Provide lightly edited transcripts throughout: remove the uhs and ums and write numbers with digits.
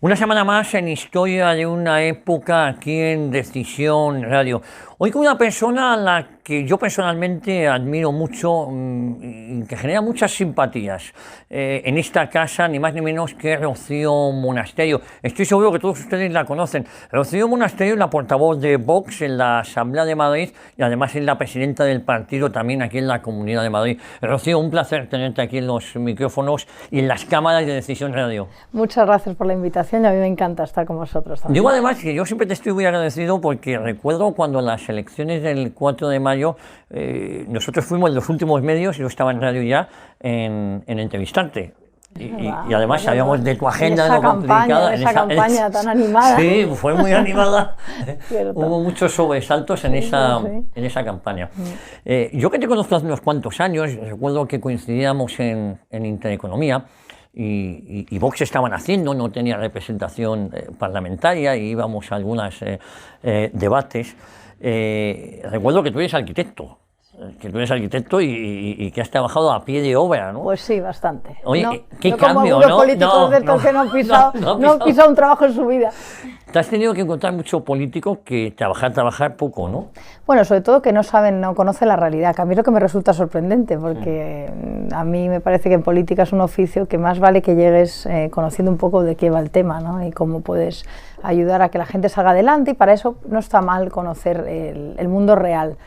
Una semana más en Historia de una época aquí en Decisión Radio. Hoy con una persona a la que yo personalmente admiro mucho y que genera muchas simpatías en esta casa, ni más ni menos que Rocío Monasterio. Estoy seguro que todos ustedes la conocen. Rocío Monasterio es la portavoz de Vox en la Asamblea de Madrid y además es la presidenta del partido también aquí en la Comunidad de Madrid. Rocío, un placer tenerte aquí en los micrófonos y en las cámaras de Decisión Radio. Muchas gracias por la invitación y a mí me encanta estar con vosotros también. Digo además que yo siempre te estoy muy agradecido porque recuerdo cuando las elecciones del 4 de mayo nosotros fuimos los últimos medios, yo estaba en radio ya, en entrevistarte. Y además sabíamos de tu agenda esa complicada. Esa campaña tan animada. Sí, fue muy animada. Hubo muchos sobresaltos en esa campaña. Yo que te conozco hace unos cuantos años, recuerdo que coincidíamos en Intereconomía. Y Vox estaban haciendo, no tenía representación parlamentaria y íbamos a algunos debates. Recuerdo que tú eres arquitecto, y que has trabajado a pie de obra, ¿no? Pues sí, bastante. Oye, qué no cambio, como algunos políticos de estos que no han pisado un trabajo en su vida. Te has tenido que encontrar muchos políticos que trabajar poco, ¿no? Bueno, sobre todo que no conocen la realidad, que a mí es lo que me resulta sorprendente, porque a mí me parece que en política es un oficio que más vale que llegues conociendo un poco de qué va el tema, ¿no? Y cómo puedes ayudar a que la gente salga adelante, y para eso no está mal conocer el mundo real.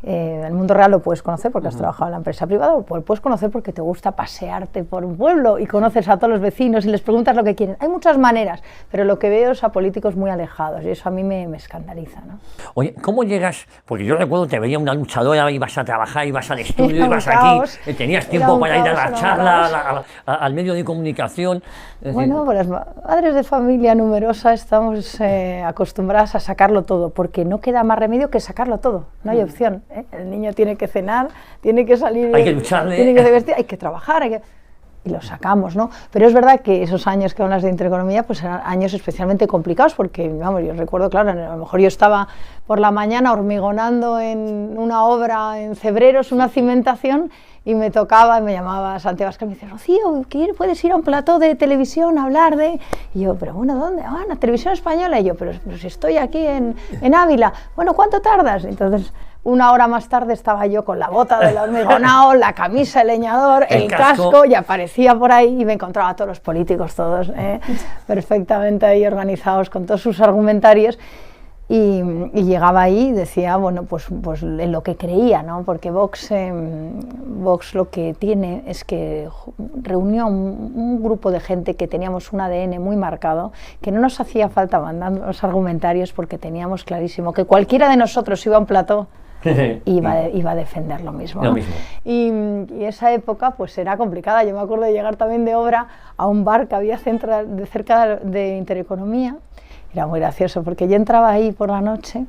El mundo real lo puedes conocer porque has trabajado en la empresa privada, o lo puedes conocer porque te gusta pasearte por un pueblo y conoces a todos los vecinos y les preguntas lo que quieren. Hay muchas maneras, pero lo que veo es a políticos muy alejados y eso a mí me escandaliza, ¿no? Oye, ¿cómo llegas? Porque yo recuerdo te veía una luchadora, ibas a trabajar, ibas al estudio, ibas aquí, tenías tiempo para ir a la charla, al medio de comunicación. Bueno, pues las madres de familia numerosa estamos acostumbradas a sacarlo todo, porque no queda más remedio que sacarlo todo, no hay opción. El niño tiene que cenar, tiene que salir, hay que lucharle, tiene que vestir, hay que trabajar, y lo sacamos, ¿no? Pero es verdad que esos años que hablas de Intereconomía, pues eran años especialmente complicados, porque, vamos, yo recuerdo, claro, a lo mejor yo estaba por la mañana hormigonando en una obra en Cebreros, una cimentación, y me tocaba, y me llamaba Santiago Abascal, y me dice, Rocío, ¿puedes ir a un plató de televisión a hablar de...? Y yo, pero bueno, ¿dónde? Ah, en la televisión española. Y yo, pero si estoy aquí en Ávila. Bueno, ¿cuánto tardas? Entonces, una hora más tarde estaba yo con la bota del hormigonao, la camisa de leñador, el casco, y aparecía por ahí y me encontraba a todos los políticos, todos perfectamente ahí organizados con todos sus argumentarios. Y llegaba ahí y decía, bueno, pues en lo que creía, ¿no? Porque Vox lo que tiene es que reunió un grupo de gente que teníamos un ADN muy marcado, que no nos hacía falta mandar los argumentarios porque teníamos clarísimo que cualquiera de nosotros iba a un plató iba a defender lo mismo, ¿no? Y esa época pues era complicada. Yo me acuerdo de llegar también de obra a un bar que había cerca de Intereconomía. Era muy gracioso porque yo entraba ahí por la noche,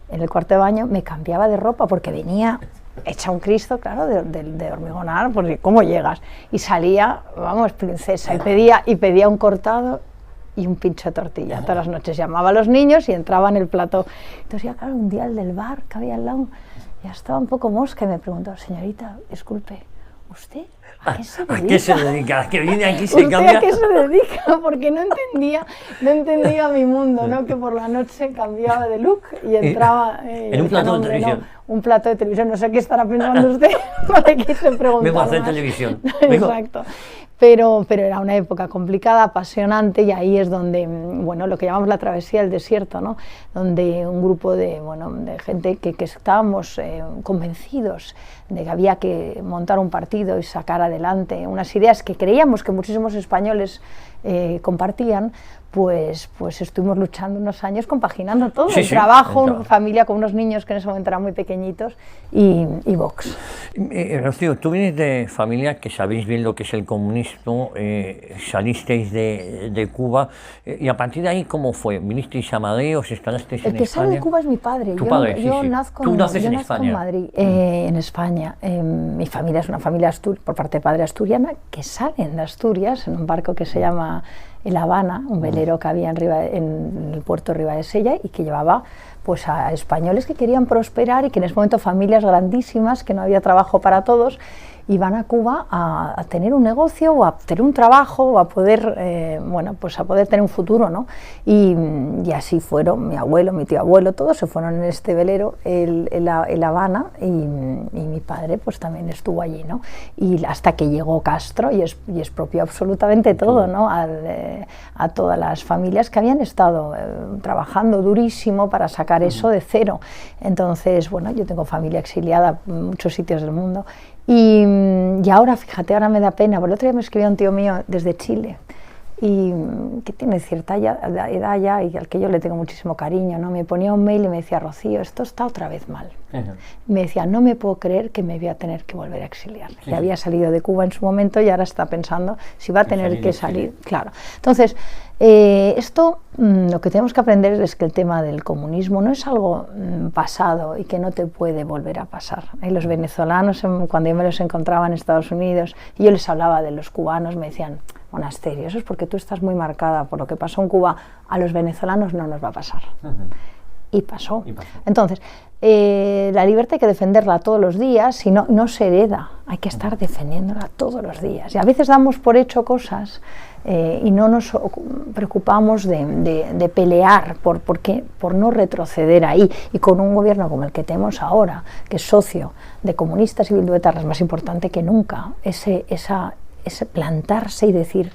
en el cuarto de baño, me cambiaba de ropa porque venía hecha un Cristo, claro, de hormigonar, porque ¿cómo llegas? Y salía, vamos, princesa, y pedía un cortado y un pincho de tortilla. Todas las noches llamaba a los niños y entraba en el plató. Entonces ya, claro, un día el del bar que había al lado, ya estaba un poco mosca y me preguntó, señorita, disculpe, ¿usted a qué se dedica? ¿A qué se dedica? ¿Que viene aquí se cambia? ¿A qué se dedica? Porque no entendía mi mundo, ¿no? Que por la noche cambiaba de look y entraba en un plató de televisión. No, un plato de televisión, no sé qué estará pensando usted, para qué se preguntaba. Vengo a hacer televisión. Exacto. Pero era una época complicada, apasionante, y ahí es donde, bueno, lo que llamamos la travesía del desierto, ¿no? Donde un grupo de gente que estábamos convencidos de que había que montar un partido y sacar adelante unas ideas que creíamos que muchísimos españoles compartían, pues estuvimos luchando unos años compaginando todo, el trabajo, familia con unos niños que en ese momento eran muy pequeñitos y Vox. Rocío, tú vienes de familia que sabéis bien lo que es el comunismo, salisteis de Cuba y a partir de ahí, ¿cómo fue? ¿Vinisteis a Madrid o os instalasteis en España? El que sale de Cuba es mi padre. Yo nazco en Madrid, en España. Mi familia es una familia por parte de padre asturiana que salen de Asturias en un barco que se llama El Habana, un velero que había en el puerto de Ribadesella y que llevaba pues a españoles que querían prosperar y que en ese momento familias grandísimas, que no había trabajo para todos y van a Cuba a tener un negocio o a tener un trabajo o a poder, bueno, pues a poder tener un futuro, ¿no? Y así fueron mi abuelo, mi tío abuelo, todos se fueron en este velero, el Habana, y mi padre pues también estuvo allí, ¿no? Y hasta que llegó Castro y expropió absolutamente todo, ¿no? A todas las familias que habían estado trabajando durísimo para sacar eso de cero. Entonces, bueno, yo tengo familia exiliada en muchos sitios del mundo y ahora, fíjate, ahora me da pena, porque el otro día me escribió un tío mío desde Chile y que tiene cierta edad ya y al que yo le tengo muchísimo cariño, ¿no? Me ponía un mail y me decía: Rocío, esto está otra vez mal. Me decía: no me puedo creer que me voy a tener que volver a exiliar. Le había salido de Cuba en su momento y ahora está pensando si va a tener que salir. Claro. Entonces, esto, lo que tenemos que aprender es que el tema del comunismo no es algo pasado y que no te puede volver a pasar. Los venezolanos, cuando yo me los encontraba en Estados Unidos y yo les hablaba de los cubanos, me decían: monasterio, eso es porque tú estás muy marcada por lo que pasó en Cuba, a los venezolanos no nos va a pasar. Y pasó. Entonces, la libertad hay que defenderla todos los días, y no se hereda, hay que estar defendiéndola todos los días. Y a veces damos por hecho cosas y no nos preocupamos de pelear por no retroceder ahí. Y con un gobierno como el que tenemos ahora, que es socio de comunistas y bilduetarras, es más importante que nunca ese plantarse y decir: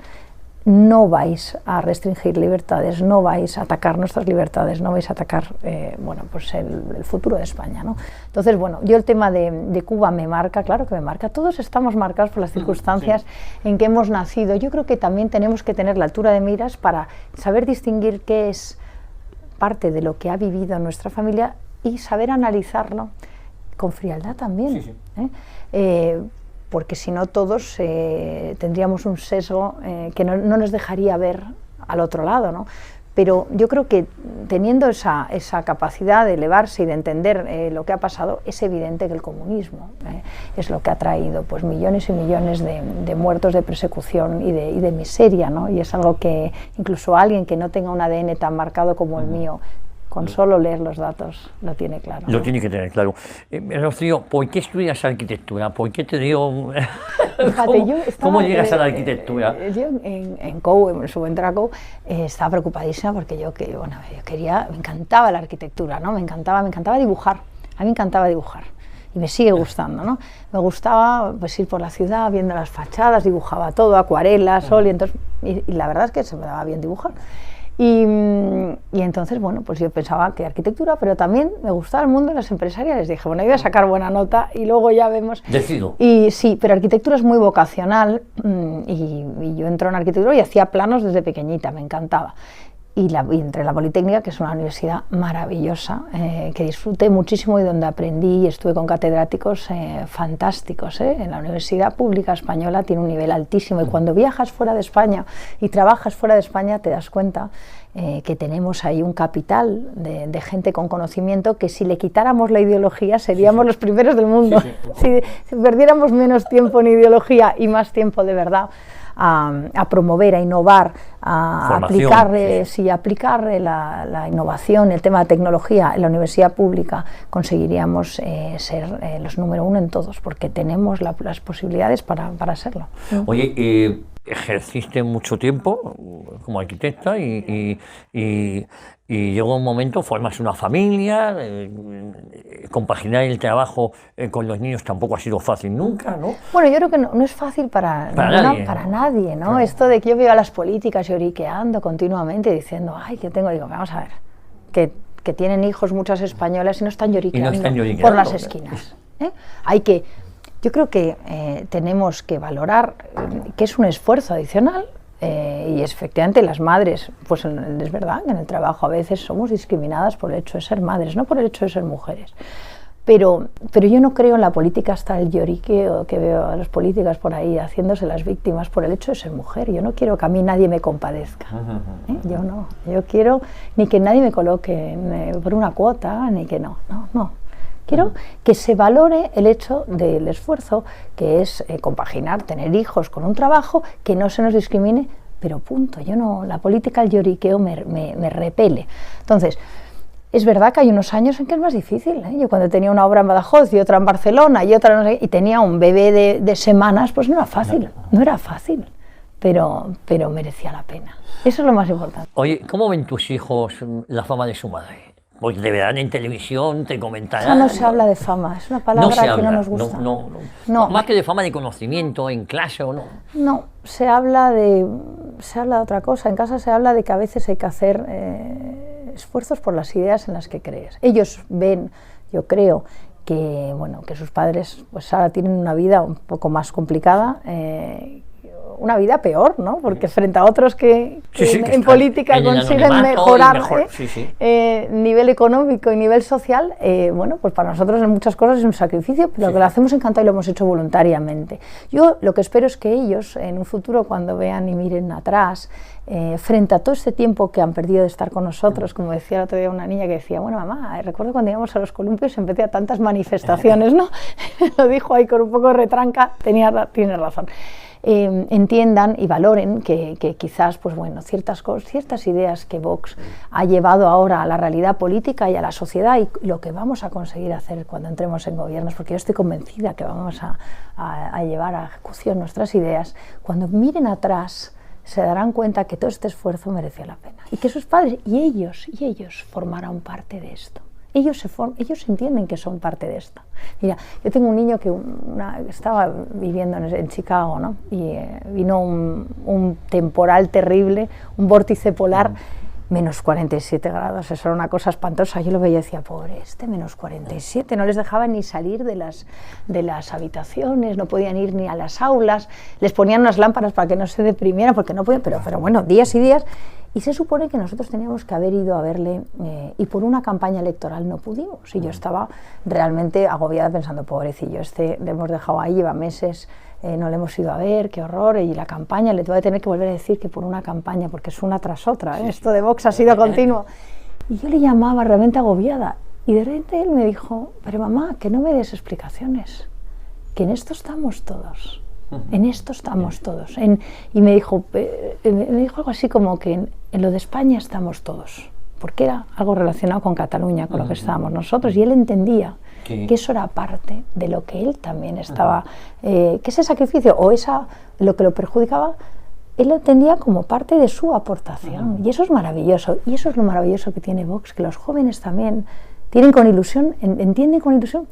no vais a restringir libertades, no vais a atacar nuestras libertades, no vais a atacar bueno, pues el futuro de España, ¿no? Entonces, bueno, yo el tema de Cuba me marca, claro que me marca, todos estamos marcados por las circunstancias en que hemos nacido. Yo creo que también tenemos que tener la altura de miras para saber distinguir qué es parte de lo que ha vivido nuestra familia y saber analizarlo con frialdad también, porque si no todos tendríamos un sesgo que no nos dejaría ver al otro lado, ¿no? Pero yo creo que teniendo esa capacidad de elevarse y de entender lo que ha pasado, es evidente que el comunismo es lo que ha traído pues millones y millones de muertos, de persecución y de miseria, ¿no? Y es algo que incluso alguien que no tenga un ADN tan marcado como el mío, con solo leer los datos lo tiene claro. Lo tiene que tener claro. Rocío, ¿por qué estudias arquitectura? ¿Por qué te dio...? Fíjate, ¿Cómo llegas a la arquitectura? Yo en COU, en su entrada a COU, estaba preocupadísima porque yo quería, me encantaba la arquitectura, ¿no? Me encantaba dibujar. A mí me encantaba dibujar. Y me sigue gustando, ¿no? Me gustaba pues ir por la ciudad viendo las fachadas, dibujaba todo, acuarelas, óleo, y la verdad es que se me daba bien dibujar. Y entonces, bueno, pues yo pensaba que arquitectura, pero también me gustaba el mundo de las empresariales. Dije, bueno, yo voy a sacar buena nota y luego ya vemos. Decido. Y sí, pero arquitectura es muy vocacional y yo entré en arquitectura y hacía planos desde pequeñita, me encantaba. Y entré en la Politécnica, que es una universidad maravillosa, que disfruté muchísimo y donde aprendí y estuve con catedráticos fantásticos. En la Universidad Pública Española tiene un nivel altísimo y cuando viajas fuera de España y trabajas fuera de España te das cuenta que tenemos ahí un capital de gente con conocimiento que si le quitáramos la ideología seríamos los primeros del mundo. Si perdiéramos menos tiempo en ideología y más tiempo de verdad a promover, a innovar, a aplicar la innovación, el tema de tecnología en la universidad pública, conseguiríamos ser los número uno en todos, porque tenemos las posibilidades para serlo. Oye, ejerciste mucho tiempo como arquitecta y llegó un momento, formas una familia, compaginar el trabajo con los niños tampoco ha sido fácil nunca, ¿no? Bueno, yo creo que no es fácil para nadie, ¿no? Claro. Esto de que yo veo a las políticas lloriqueando continuamente diciendo, ay, que tengo, digo, vamos a ver, que tienen hijos muchas españolas y no están lloriqueando, por las esquinas. Yo creo que tenemos que valorar que es un esfuerzo adicional y efectivamente las madres, pues es verdad que en el trabajo a veces somos discriminadas por el hecho de ser madres, no por el hecho de ser mujeres. Pero yo no creo en la política hasta el lloriqueo que veo a las políticas por ahí haciéndose las víctimas por el hecho de ser mujer. Yo no quiero que a mí nadie me compadezca. Yo no. Yo quiero ni que nadie me coloque por una cuota, ni que no. Quiero que se valore el hecho del esfuerzo, que es compaginar, tener hijos con un trabajo, que no se nos discrimine, pero punto. Yo no, la política, el lloriqueo me repele. Entonces, Es verdad que hay unos años en que es más difícil, ¿eh? Yo cuando tenía una obra en Badajoz y otra en Barcelona y otra no sé, y tenía un bebé de semanas, pues no era fácil, no era fácil, pero merecía la pena. Eso es lo más importante. Oye, ¿cómo ven tus hijos la fama de su madre? Pues te verán en televisión, te comentarán. Ya no se habla de fama, es una palabra que no nos gusta. No. Más que de fama, de conocimiento, en clase o no. No, se habla de otra cosa. En casa se habla de que a veces hay que hacer esfuerzos por las ideas en las que crees. Ellos ven, yo creo, que, bueno, que sus padres pues ahora tienen una vida un poco más complicada, una vida peor, ¿no? Porque frente a otros que en política consiguen mejorar nivel económico y nivel social, bueno, pues para nosotros en muchas cosas es un sacrificio, pero que lo hacemos encantado y lo hemos hecho voluntariamente. Yo lo que espero es que ellos, en un futuro, cuando vean y miren atrás, frente a todo este tiempo que han perdido de estar con nosotros, como decía el otro día una niña que decía, bueno, mamá, recuerdo cuando íbamos a los columpios en vez de a tantas manifestaciones, ¿no? Lo dijo ahí con un poco de retranca, tiene razón. Entiendan y valoren que quizás, pues bueno, ciertas ideas que Vox ha llevado ahora a la realidad política y a la sociedad y lo que vamos a conseguir hacer cuando entremos en gobiernos, porque yo estoy convencida que vamos a llevar a ejecución nuestras ideas, cuando miren atrás se darán cuenta que todo este esfuerzo mereció la pena y que sus padres y ellos formarán parte de esto. Ellos entienden que son parte de esto. Mira, yo tengo un niño que estaba viviendo en Chicago, ¿no? Y vino un temporal terrible, un vórtice polar, menos 47 grados, eso era una cosa espantosa. Yo lo veía y decía, pobre, menos 47, no les dejaban ni salir de las habitaciones, no podían ir ni a las aulas, les ponían unas lámparas para que no se deprimieran, porque no podían, pero bueno, días y días. Y se supone que nosotros teníamos que haber ido a verle y por una campaña electoral no pudimos. Y yo estaba realmente agobiada pensando, pobrecillo, le hemos dejado ahí, lleva meses, no le hemos ido a ver, qué horror. Y la campaña, le voy a tener que volver a decir que por una campaña, porque es una tras otra, esto de Vox ha sido continuo. Y yo le llamaba realmente agobiada. Y de repente él me dijo, pero mamá, que no me des explicaciones, que en esto estamos todos. En esto estamos todos. Y me dijo algo así como que en lo de España estamos todos, porque era algo relacionado con Cataluña, con lo que estábamos nosotros, y él entendía que eso era parte de lo que él también estaba, que ese sacrificio o lo que lo perjudicaba, él lo entendía como parte de su aportación. Y eso es maravilloso, y eso es lo maravilloso que tiene Vox, que los jóvenes también tienen con ilusión, entienden con ilusión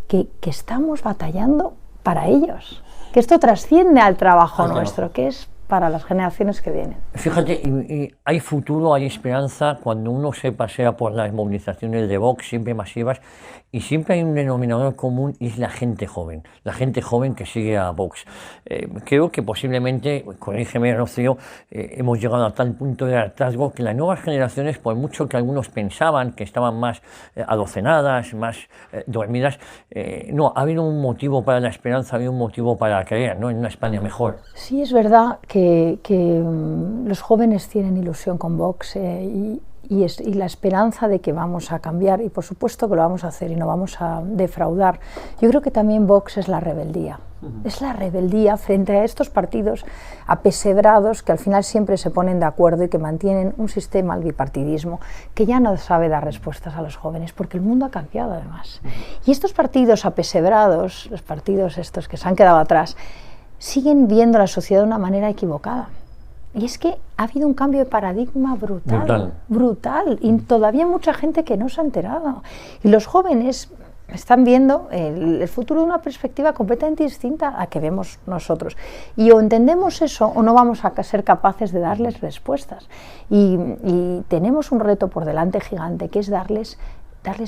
que estamos batallando para ellos, que esto trasciende al trabajo nuestro, que es para las generaciones que vienen. Fíjate, y hay futuro, hay esperanza cuando uno se pasea por las movilizaciones de Vox, siempre masivas, y siempre hay un denominador común y es la gente joven que sigue a Vox. Creo que posiblemente, corrígeme Rocío, hemos llegado a tal punto de hartazgo que las nuevas generaciones, por mucho que algunos pensaban que estaban más adocenadas, más dormidas, no, ha habido un motivo para la esperanza, ha habido un motivo para creer, ¿no?, en una España mejor. Sí, es verdad que los jóvenes tienen ilusión con Vox y la esperanza de que vamos a cambiar, y por supuesto que lo vamos a hacer y no vamos a defraudar. Yo creo que también Vox es la rebeldía. Es la rebeldía frente a estos partidos apesebrados que al final siempre se ponen de acuerdo y que mantienen un sistema, el bipartidismo, que ya no sabe dar respuestas a los jóvenes, porque el mundo ha cambiado además. Y estos partidos apesebrados, los partidos estos que se han quedado atrás, siguen viendo la sociedad de una manera equivocada. Y es que ha habido un cambio de paradigma brutal, y todavía hay mucha gente que no se ha enterado. Y los jóvenes están viendo el futuro de una perspectiva completamente distinta a que vemos nosotros. Y o entendemos eso o no vamos a ser capaces de darles respuestas. Y tenemos un reto por delante gigante, que es darles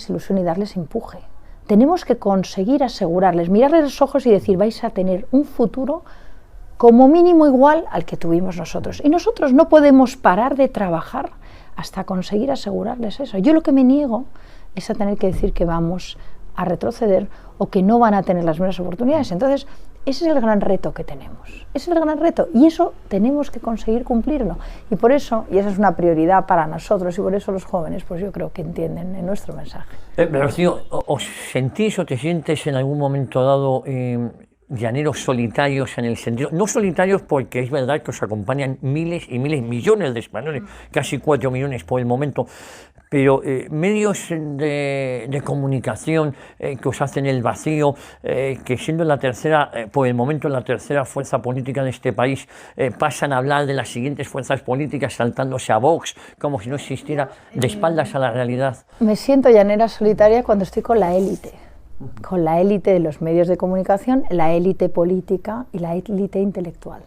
ilusión y darles empuje. Tenemos que conseguir asegurarles, mirarles los ojos y decir, vais a tener un futuro como mínimo igual al que tuvimos nosotros. Y nosotros no podemos parar de trabajar hasta conseguir asegurarles eso. Yo lo que me niego es a tener que decir que vamos a retroceder o que no van a tener las mismas oportunidades. Entonces, ese es el gran reto que tenemos. Ese es el gran reto y eso tenemos que conseguir cumplirlo. Y por eso, y esa es una prioridad para nosotros, y por eso los jóvenes, pues yo creo que entienden en nuestro mensaje. Rocío, ¿os sentís o te sientes en algún momento dado llaneros solitarios en el sentido, no solitarios porque es verdad que os acompañan miles y miles, millones de españoles, casi 4 millones por el momento, pero medios de comunicación que os hacen el vacío, que siendo la tercera, por el momento la tercera fuerza política de este país, pasan a hablar de las siguientes fuerzas políticas saltándose a Vox, como si no existiera, de espaldas a la realidad. Me siento llanera solitaria cuando estoy con la élite de los medios de comunicación, la élite política y la élite intelectual,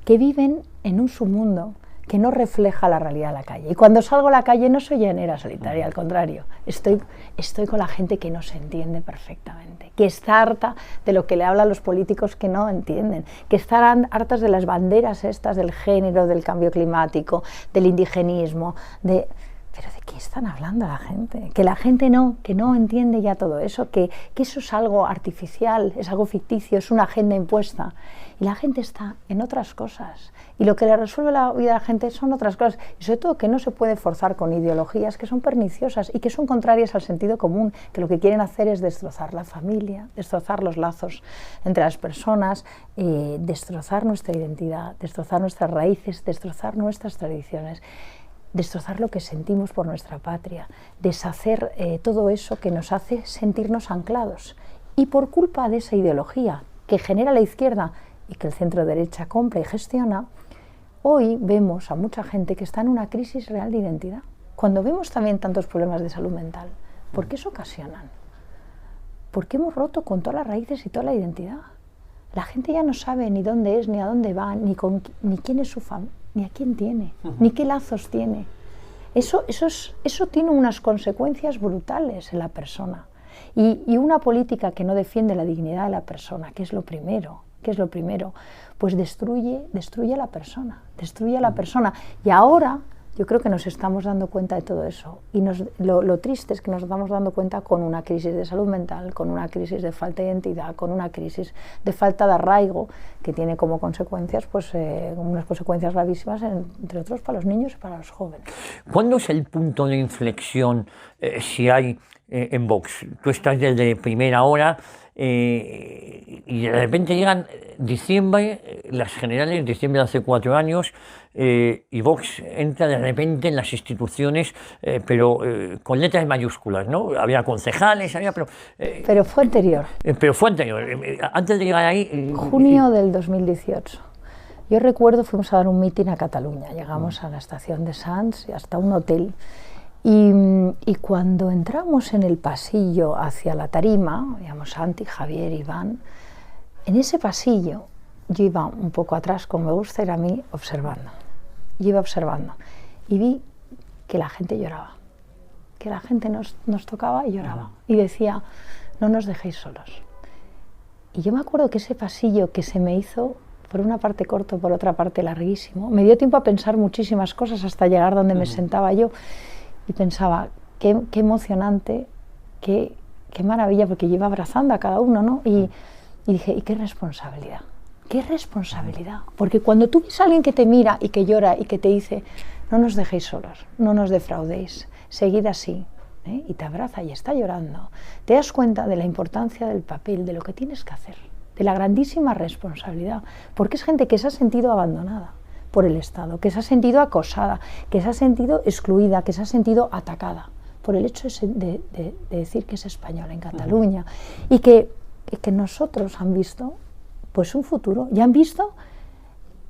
que viven en un submundo que no refleja la realidad de la calle. Y cuando salgo a la calle no soy llanera solitaria, al contrario, estoy con la gente que no se entiende perfectamente, que está harta de lo que le hablan los políticos que no entienden, que están hartas de las banderas estas del género, del cambio climático, del indigenismo, ¿pero de qué están hablando la gente? Que la gente que no entiende ya todo eso, que eso es algo artificial, es algo ficticio, es una agenda impuesta. Y la gente está en otras cosas. Y lo que le resuelve la vida a la gente son otras cosas. Y sobre todo que no se puede forzar con ideologías que son perniciosas y que son contrarias al sentido común, que lo que quieren hacer es destrozar la familia, destrozar los lazos entre las personas, destrozar nuestra identidad, destrozar nuestras raíces, destrozar nuestras tradiciones, destrozar lo que sentimos por nuestra patria, deshacer todo eso que nos hace sentirnos anclados. Y por culpa de esa ideología que genera la izquierda y que el centro derecha compra y gestiona, hoy vemos a mucha gente que está en una crisis real de identidad. Cuando vemos también tantos problemas de salud mental, ¿por qué se ocasionan? Porque hemos roto con todas las raíces y toda la identidad. La gente ya no sabe ni dónde es, ni a dónde va, ni quién es su familia, ni a quién tiene, ni qué lazos tiene. Eso tiene unas consecuencias brutales en la persona. Y una política que no defiende la dignidad de la persona, que es lo primero, pues destruye a la persona, Y ahora yo creo que nos estamos dando cuenta de todo eso. Y lo triste es que nos estamos dando cuenta con una crisis de salud mental, con una crisis de falta de identidad, con una crisis de falta de arraigo, que tiene como consecuencias pues, unas consecuencias gravísimas, entre otros para los niños y para los jóvenes. ¿Cuándo es el punto de inflexión, si hay, en Vox? Tú estás desde primera hora, y de repente llegan diciembre, las generales, diciembre de hace 4 años, y Vox entra de repente en las instituciones, pero con letras mayúsculas, ¿no? Había concejales, pero fue anterior. Antes de llegar ahí... Junio del 2018. Yo recuerdo, fuimos a dar un mitin a Cataluña, llegamos a la estación de Sants y hasta un hotel. Y cuando entramos en el pasillo hacia la tarima, digamos Santi, Javier, Iván, en ese pasillo yo iba un poco atrás, como me gusta ir a mí, observando. Yo iba observando y vi que la gente lloraba, que la gente nos tocaba y lloraba. Y decía, no nos dejéis solos. Y yo me acuerdo que ese pasillo que se me hizo, por una parte corto, por otra parte larguísimo, me dio tiempo a pensar muchísimas cosas hasta llegar donde me sentaba yo. Y pensaba, qué emocionante, qué maravilla, porque yo iba abrazando a cada uno, ¿no? Y dije, ¿y qué responsabilidad? ¡Qué responsabilidad! Porque cuando tú ves a alguien que te mira y que llora y que te dice, no nos dejéis solos, no nos defraudéis, seguid así, y te abraza y está llorando, te das cuenta de la importancia del papel, de lo que tienes que hacer, de la grandísima responsabilidad, porque es gente que se ha sentido abandonada por el Estado, que se ha sentido acosada, que se ha sentido excluida, que se ha sentido atacada por el hecho de decir que es española en Cataluña, y que nosotros han visto pues un futuro, ya han visto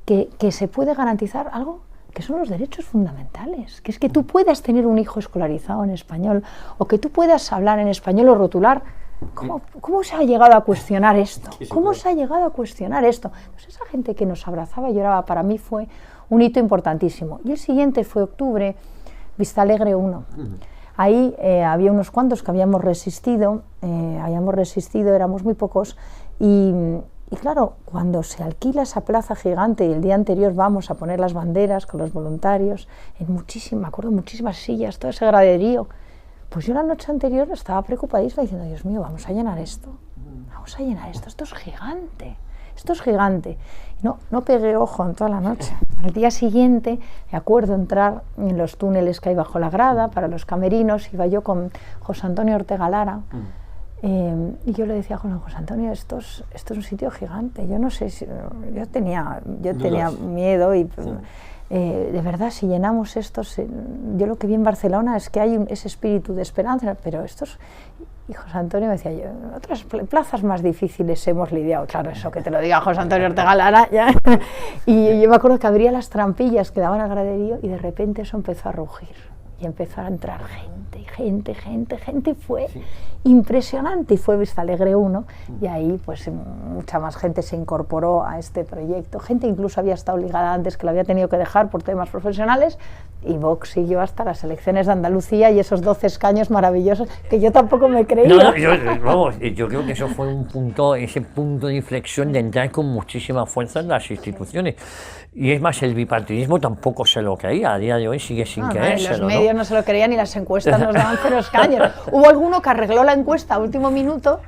que se puede garantizar algo que son los derechos fundamentales, que es que tú puedas tener un hijo escolarizado en español, o que tú puedas hablar en español o rotular. ¿Cómo se ha llegado a cuestionar esto? ¿Cómo se ha llegado a cuestionar esto? Pues esa gente que nos abrazaba y lloraba, para mí fue un hito importantísimo. Y el siguiente fue octubre, Vistalegre 1. Ahí había unos cuantos que habíamos resistido, éramos muy pocos, y claro, cuando se alquila esa plaza gigante y el día anterior vamos a poner las banderas con los voluntarios, me acuerdo, muchísimas sillas, todo ese graderío, pues yo la noche anterior estaba preocupadísima diciendo, Dios mío, vamos a llenar esto, esto es gigante, Y no pegué ojo en toda la noche. Al día siguiente, me acuerdo entrar en los túneles que hay bajo la grada, para los camerinos, iba yo con José Antonio Ortega Lara, y yo le decía a José Antonio, esto es un sitio gigante, yo no sé si... Yo tenía miedo y... de verdad, si llenamos estos, yo lo que vi en Barcelona es que hay ese espíritu de esperanza, pero estos, y José Antonio me decía, yo, en otras plazas más difíciles hemos lidiado, claro, eso que te lo diga José Antonio Ortega Lara, ya. Y yo me acuerdo que abría las trampillas que daban al graderío y de repente eso empezó a rugir. Y empezó a entrar gente, fue impresionante, y fue Vista Alegre 1, y ahí pues mucha más gente se incorporó a este proyecto, gente incluso había estado ligada antes que lo había tenido que dejar por temas profesionales, y Vox siguió hasta las elecciones de Andalucía y esos 12 escaños maravillosos que yo tampoco me creía. Yo creo que eso fue ese punto de inflexión de entrar con muchísima fuerza en las instituciones. Y es más, el bipartidismo tampoco se lo creía, a día de hoy sigue sin creérselo. Los medios no se lo creían y las encuestas nos daban 0 escaños. Hubo alguno que arregló la encuesta a último minuto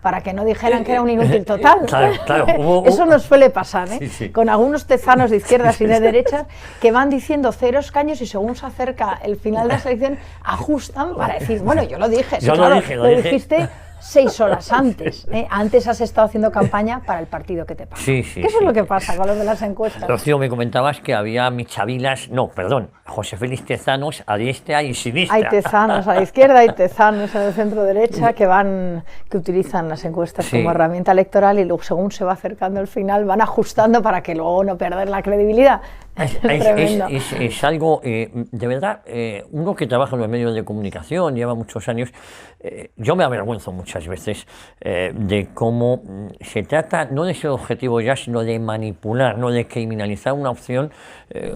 para que no dijeran que era un inútil total. Claro, eso nos suele pasar, ¿eh? Sí. Con algunos tezanos de izquierdas y de derechas que van diciendo 0 escaños y según se acerca el final de la elección ajustan para decir, bueno, yo lo dije, sí, claro, lo dijiste 6 horas antes. Antes has estado haciendo campaña para el partido que te pasa. ¿Qué es lo que pasa con los de las encuestas? Rocío, me comentabas que había José Félix Tezanos a diestra y siniestra. Hay tezanos a la izquierda y tezanos en el centro derecha que utilizan las encuestas como herramienta electoral y luego según se va acercando el final van ajustando para que luego no perder la credibilidad. Es algo, de verdad, uno que trabaja en los medios de comunicación, lleva muchos años, yo me avergüenzo muchas veces de cómo se trata, no de ser objetivo ya, sino de manipular, no de criminalizar una opción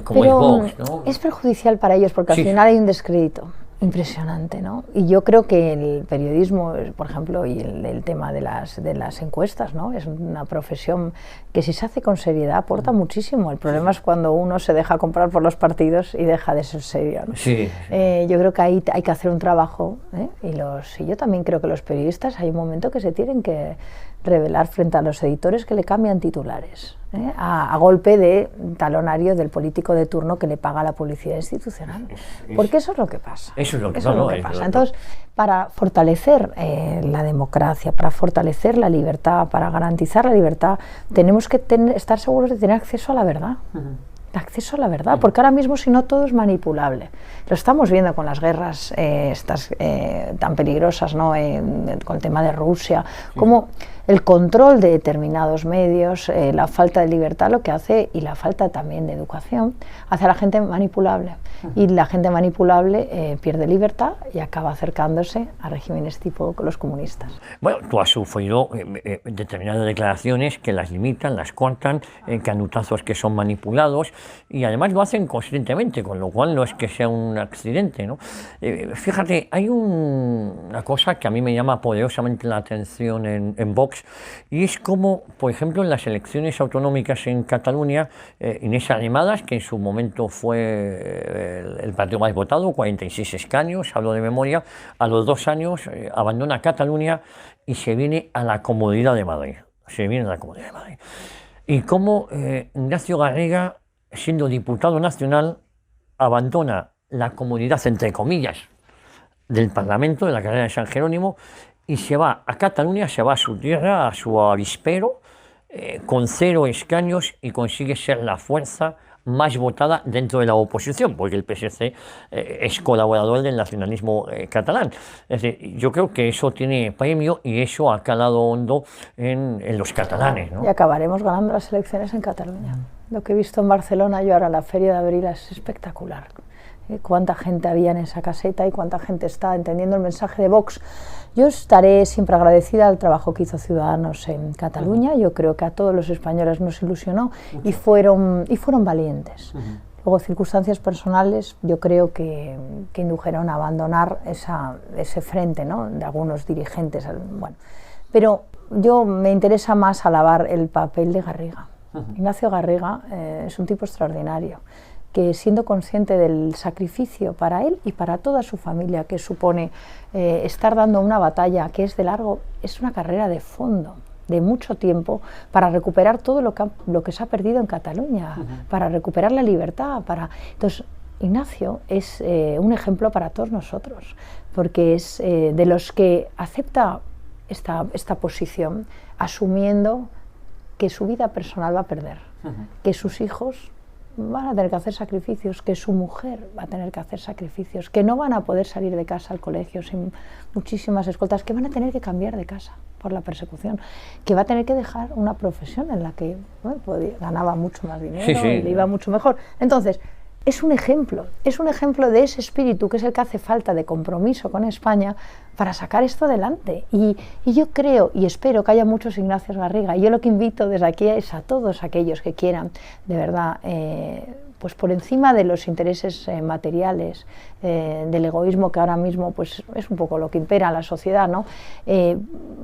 como es Vox, ¿no? Es perjudicial para ellos porque al final hay un descrédito impresionante, ¿no? Y yo creo que el periodismo, por ejemplo, y el tema de las encuestas, ¿no? Es una profesión que si se hace con seriedad aporta muchísimo. El problema es cuando uno se deja comprar por los partidos y deja de ser serio, ¿no? Yo creo que ahí hay que hacer un trabajo, y yo también creo que los periodistas hay un momento que se tienen que revelar frente a los editores que le cambian titulares, a golpe de talonario del político de turno que le paga la publicidad institucional. Porque eso es lo que pasa. Eso es lo que pasa. Entonces, para fortalecer la democracia, para fortalecer la libertad, para garantizar la libertad, tenemos que estar seguros de tener acceso a la verdad. Acceso a la verdad, porque ahora mismo si no todo es manipulable. Lo estamos viendo con las guerras estas tan peligrosas, ¿no? Con el tema de Rusia, como el control de determinados medios, la falta de libertad lo que hace, y la falta también de educación, hace a la gente manipulable. Y la gente manipulable pierde libertad y acaba acercándose a regímenes tipo los comunistas. Bueno, tú has sufrido determinadas declaraciones que las limitan, las cortan, canutazos que son manipulados, y además lo hacen conscientemente, con lo cual no es que sea un accidente, ¿no? Fíjate, hay una cosa que a mí me llama poderosamente la atención en Vox, y es como, por ejemplo, en las elecciones autonómicas en Cataluña, Inés Arrimadas, que en su momento fue el partido más votado, 46 escaños, hablo de memoria, a los 2 años abandona Cataluña y se viene a la Comunidad de Madrid. Y como Ignacio Garriga, siendo diputado nacional, abandona la comunidad, entre comillas, del Parlamento, de la carrera de San Jerónimo, y se va a Cataluña, se va a su tierra, a su avispero, con 0 escaños, y consigue ser la fuerza más votada dentro de la oposición, porque el PSC es colaborador del nacionalismo catalán. Es decir, yo creo que eso tiene premio y eso ha calado hondo en los catalanes, ¿no? Y acabaremos ganando las elecciones en Cataluña. Lo que he visto en Barcelona yo ahora, la Feria de Abril, es espectacular. Cuánta gente había en esa caseta y cuánta gente está entendiendo el mensaje de Vox. Yo estaré siempre agradecida al trabajo que hizo Ciudadanos en Cataluña. Yo creo que a todos los españoles nos ilusionó y fueron valientes. Luego, circunstancias personales, yo creo que indujeron a abandonar ese frente, ¿no?, de algunos dirigentes. Bueno, pero yo me interesa más alabar el papel de Garriga. Ignacio Garriga es un tipo extraordinario, que siendo consciente del sacrificio para él y para toda su familia que supone estar dando una batalla que es de largo, es una carrera de fondo, de mucho tiempo, para recuperar todo lo que se ha perdido en Cataluña, para recuperar la libertad. Entonces, Ignacio es un ejemplo para todos nosotros, porque es de los que acepta esta posición, asumiendo que su vida personal va a perder, que sus hijos van a tener que hacer sacrificios, que su mujer va a tener que hacer sacrificios, que no van a poder salir de casa al colegio sin muchísimas escoltas, que van a tener que cambiar de casa por la persecución, que va a tener que dejar una profesión en la que ganaba mucho más dinero, y le iba mucho mejor. Entonces, es un ejemplo de ese espíritu que es el que hace falta de compromiso con España para sacar esto adelante. Y yo creo y espero que haya muchos Ignacios Garriga. Y yo lo que invito desde aquí es a todos aquellos que quieran, de verdad, pues por encima de los intereses materiales, del egoísmo que ahora mismo pues es un poco lo que impera en la sociedad, ¿no?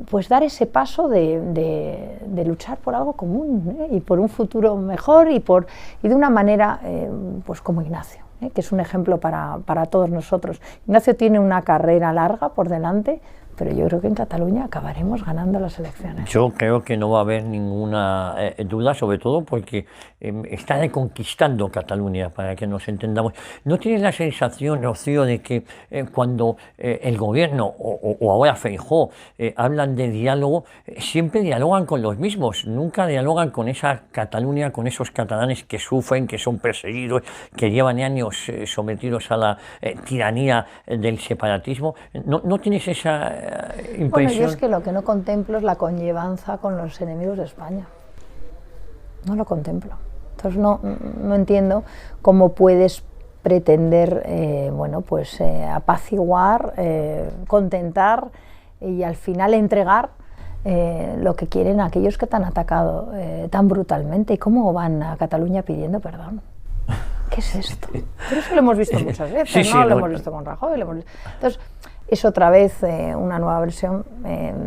Pues dar ese paso de luchar por algo común, y por un futuro mejor y de una manera pues como Ignacio, que es un ejemplo para todos nosotros. Ignacio tiene una carrera larga por delante, pero yo creo que en Cataluña acabaremos ganando las elecciones. Yo creo que no va a haber ninguna duda, sobre todo porque está reconquistando Cataluña, para que nos entendamos. ¿No tienes la sensación, Rocío, de que cuando el gobierno o ahora Feijóo hablan de diálogo, siempre dialogan con los mismos, nunca dialogan con esa Cataluña, con esos catalanes que sufren, que son perseguidos, que llevan años sometidos a la tiranía del separatismo? ¿No tienes esa impresión? Bueno, yo es que lo que no contemplo es la conllevanza con los enemigos de España. No lo contemplo. Entonces no entiendo cómo puedes pretender apaciguar, contentar y al final entregar lo que quieren aquellos que te han atacado tan brutalmente. ¿Y cómo van a Cataluña pidiendo perdón? ¿Qué es esto? Pero eso lo hemos visto muchas veces, ¿no? Lo hemos visto con Rajoy. Entonces, es otra vez una nueva versión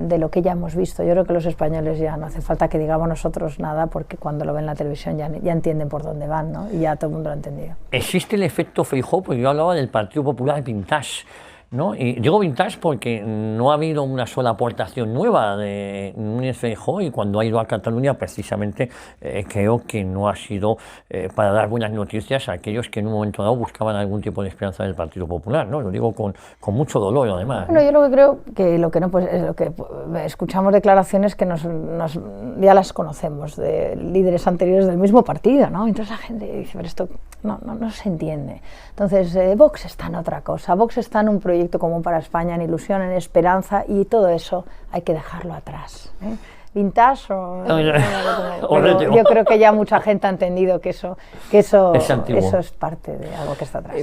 de lo que ya hemos visto. Yo creo que los españoles ya no hace falta que digamos nosotros nada, porque cuando lo ven en la televisión ya entienden por dónde van, ¿no? Y ya todo el mundo lo ha entendido. Existe el efecto Feijóo, porque yo hablaba del Partido Popular Vintage, ¿no? Y digo vintage porque no ha habido una sola aportación nueva de Núñez Feijóo, y cuando ha ido a Cataluña precisamente creo que no ha sido para dar buenas noticias a aquellos que en un momento dado buscaban algún tipo de esperanza del Partido Popular, ¿no? Lo digo con mucho dolor, además. Bueno, yo lo que creo que lo que no, pues es lo que escuchamos declaraciones que ya las conocemos de líderes anteriores del mismo partido, ¿no? Entonces la gente dice, pero esto no se entiende. Entonces Vox está en otra cosa. Vox está en un proyecto común para España, en ilusión, en esperanza, y todo eso hay que dejarlo atrás. Vintage yo creo que ya mucha gente ha entendido que eso es parte de algo que está atrás.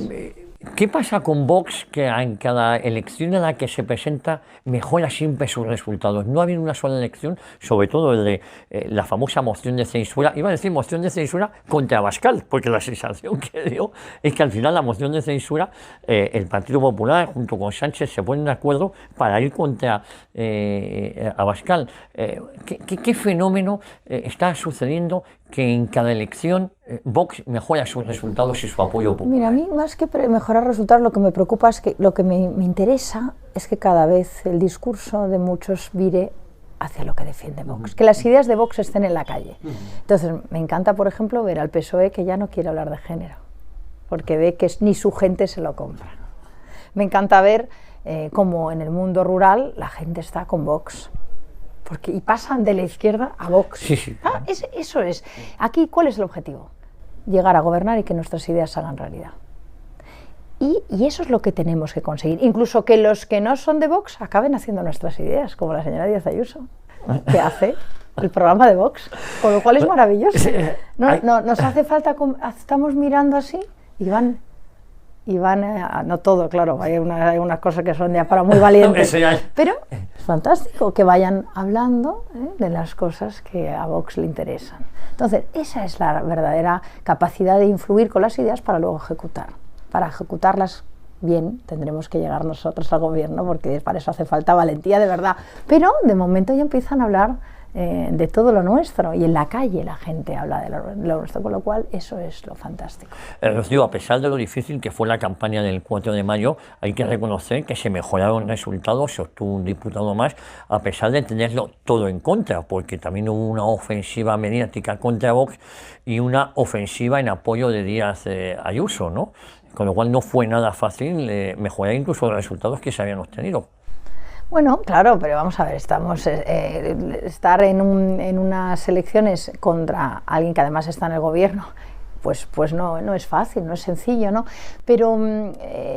¿Qué pasa con Vox, que en cada elección en la que se presenta mejora siempre sus resultados? No ha habido una sola elección, sobre todo el de la famosa moción de censura, iba a decir moción de censura contra Abascal, porque la sensación que dio es que al final la moción de censura, el Partido Popular junto con Sánchez se ponen de acuerdo para ir contra Abascal. ¿Qué fenómeno está sucediendo que en cada elección Vox mejora sus resultados y su apoyo popular? Mira, a mí más que mejorar resultados, lo que me preocupa es que lo que me interesa es que cada vez el discurso de muchos vire hacia lo que defiende Vox, que las ideas de Vox estén en la calle. Entonces, me encanta, por ejemplo, ver al PSOE que ya no quiere hablar de género, porque ve que ni su gente se lo compra. Me encanta ver cómo en el mundo rural la gente está con Vox. Y pasan de la izquierda a Vox. Sí. Eso es. Aquí, ¿cuál es el objetivo? Llegar a gobernar y que nuestras ideas se hagan realidad. Y eso es lo que tenemos que conseguir. Incluso que los que no son de Vox acaben haciendo nuestras ideas, como la señora Díaz Ayuso, que hace el programa de Vox, con lo cual es maravilloso. Nos hace falta, estamos mirando así y van no todo, claro, hay unas cosas que son ya para muy valientes, pero es fantástico que vayan hablando de las cosas que a Vox le interesan. Entonces, esa es la verdadera capacidad de influir con las ideas para luego ejecutar. Para ejecutarlas bien tendremos que llegar nosotros al gobierno, porque para eso hace falta valentía de verdad. Pero de momento ya empiezan a hablar de todo lo nuestro, y en la calle la gente habla de lo nuestro, con lo cual eso es lo fantástico. Rocío, a pesar de lo difícil que fue la campaña del 4 de mayo, hay que reconocer que se mejoraron resultados, se obtuvo un diputado más, a pesar de tenerlo todo en contra, porque también hubo una ofensiva mediática contra Vox y una ofensiva en apoyo de Díaz Ayuso, ¿no? Con lo cual no fue nada fácil mejorar incluso los resultados que se habían obtenido. Bueno, claro, pero vamos a ver, estar en unas elecciones contra alguien que además está en el gobierno, pues no es fácil, no es sencillo, ¿no? Pero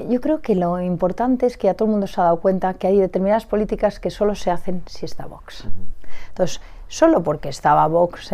yo creo que lo importante es que ya todo el mundo se ha dado cuenta que hay determinadas políticas que solo se hacen si está Vox. Entonces, solo porque estaba Vox,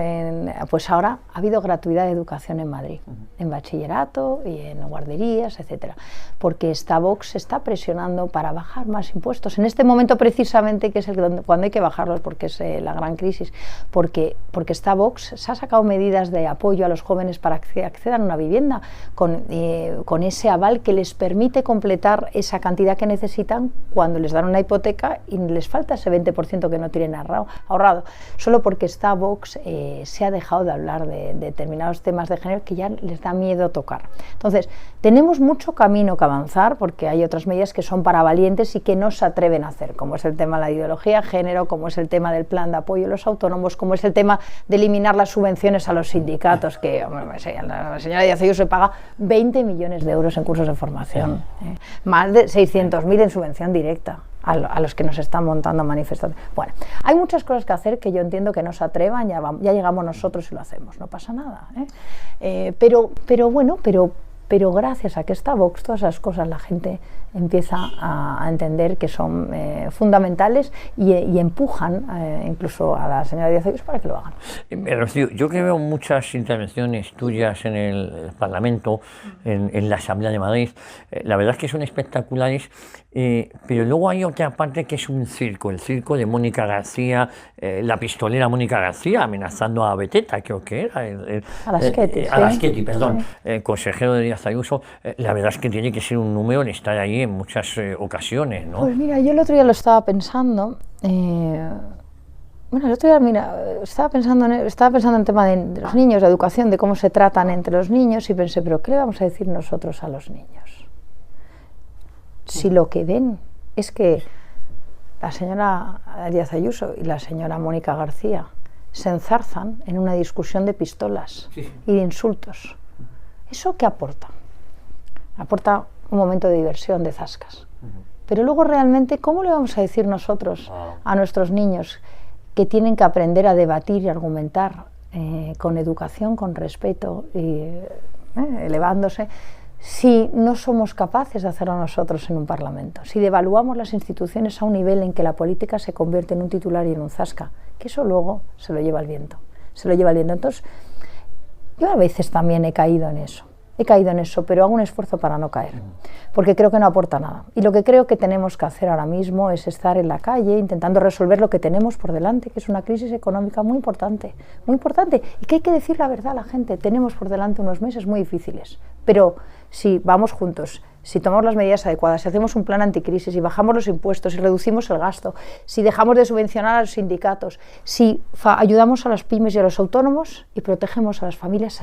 pues ahora ha habido gratuidad de educación en Madrid, en bachillerato y en guarderías, etcétera, porque está Vox se está presionando para bajar más impuestos, en este momento precisamente, que es cuando hay que bajarlos, porque es la gran crisis, porque está Vox, se ha sacado medidas de apoyo a los jóvenes para que accedan a una vivienda, con ese aval que les permite completar esa cantidad que necesitan cuando les dan una hipoteca y les falta ese 20% que no tienen ahorrado. Solo porque está Vox se ha dejado de hablar de determinados temas de género que ya les da miedo tocar. Entonces, tenemos mucho camino que avanzar, porque hay otras medidas que son para valientes y que no se atreven a hacer, como es el tema de la ideología de género, como es el tema del plan de apoyo a los autónomos, como es el tema de eliminar las subvenciones a los sindicatos, que hombre, la señora Díaz Ayuso paga 20 millones de euros en cursos de formación, más de 600.000 en subvención directa a los que nos están montando manifestaciones. Bueno, hay muchas cosas que hacer que yo entiendo que no se atrevan, ya llegamos nosotros y lo hacemos, no pasa nada, pero gracias a que está Vox, todas esas cosas la gente empieza a entender que son fundamentales y empujan incluso a la señora Díaz Ayuso para que lo hagan. Rocío, yo que veo muchas intervenciones tuyas en el Parlamento, en la Asamblea de Madrid, la verdad es que son espectaculares, pero luego hay otra parte que es un circo, el circo de Mónica García, la pistolera Mónica García amenazando a Beteta, creo que era, Araschetti, perdón, consejero de Díaz Ayuso. La verdad es que tiene que ser un número el estar ahí en muchas ocasiones, ¿no? Pues mira, yo el otro día lo estaba pensando, bueno, el otro día, mira, estaba pensando en el tema de los niños, de educación, de cómo se tratan entre los niños, y pensé, pero ¿qué le vamos a decir nosotros a los niños? Si lo que ven es que la señora Díaz Ayuso y la señora Mónica García se enzarzan en una discusión de pistolas y de insultos, ¿eso qué aporta? Aporta un momento de diversión, de zascas. Pero luego realmente, ¿cómo le vamos a decir nosotros a nuestros niños que tienen que aprender a debatir y argumentar con educación, con respeto y elevándose, si no somos capaces de hacerlo nosotros en un Parlamento? Si devaluamos las instituciones a un nivel en que la política se convierte en un titular y en un zasca, que eso luego se lo lleva el viento. Entonces, yo a veces también he caído en eso, pero hago un esfuerzo para no caer, porque creo que no aporta nada. Y lo que creo que tenemos que hacer ahora mismo es estar en la calle intentando resolver lo que tenemos por delante, que es una crisis económica muy importante, y que hay que decir la verdad a la gente. Tenemos por delante unos meses muy difíciles, pero si vamos juntos, si tomamos las medidas adecuadas, si hacemos un plan anticrisis, si bajamos los impuestos, si reducimos el gasto, si dejamos de subvencionar a los sindicatos, si ayudamos a las pymes y a los autónomos y protegemos a las familias,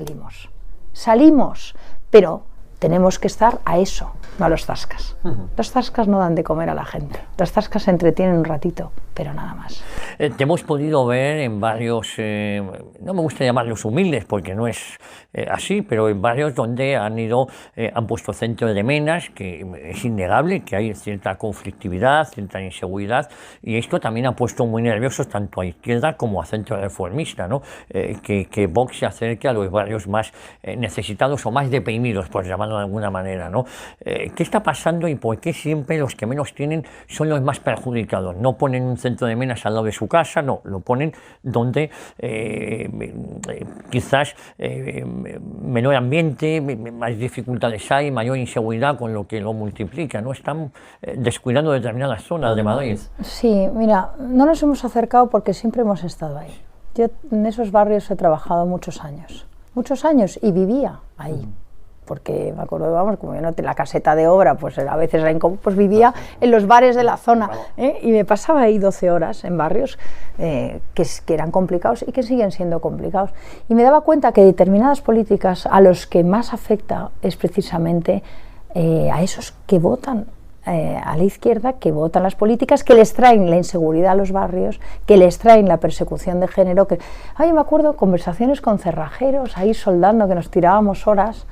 salimos, pero tenemos que estar a eso, no a los zascas. Los zascas no dan de comer a la gente, los zascas se entretienen un ratito, pero nada más. Te hemos podido ver en varios, no me gusta llamarlos humildes porque no es así, pero en varios donde han puesto centro de menas, que es innegable que hay cierta conflictividad, cierta inseguridad, y esto también ha puesto muy nerviosos tanto a izquierda como a centro reformista, ¿no? Que Vox se acerque a los barrios más necesitados o más deprimidos, por llamarlo de alguna manera, ¿no? ¿Qué está pasando y por qué siempre los que menos tienen son los más perjudicados? No ponen un centro de menas al lado de su casa, no, lo ponen donde quizás menor ambiente, más dificultades hay, mayor inseguridad, con lo que lo multiplica, ¿no? Están descuidando determinadas zonas de Madrid. Sí, mira, no nos hemos acercado porque siempre hemos estado ahí. Yo en esos barrios he trabajado muchos años y vivía ahí. Porque me acuerdo, vamos, como yo no tenía la caseta de obra, pues a veces era incómodo, pues vivía en los bares de la zona, y me pasaba ahí 12 horas en barrios que eran complicados y que siguen siendo complicados. Y me daba cuenta que determinadas políticas a los que más afecta es precisamente a esos que votan a la izquierda, que votan las políticas que les traen la inseguridad a los barrios, que les traen la persecución de género. Me acuerdo conversaciones con cerrajeros ahí soldando, que nos tirábamos horas.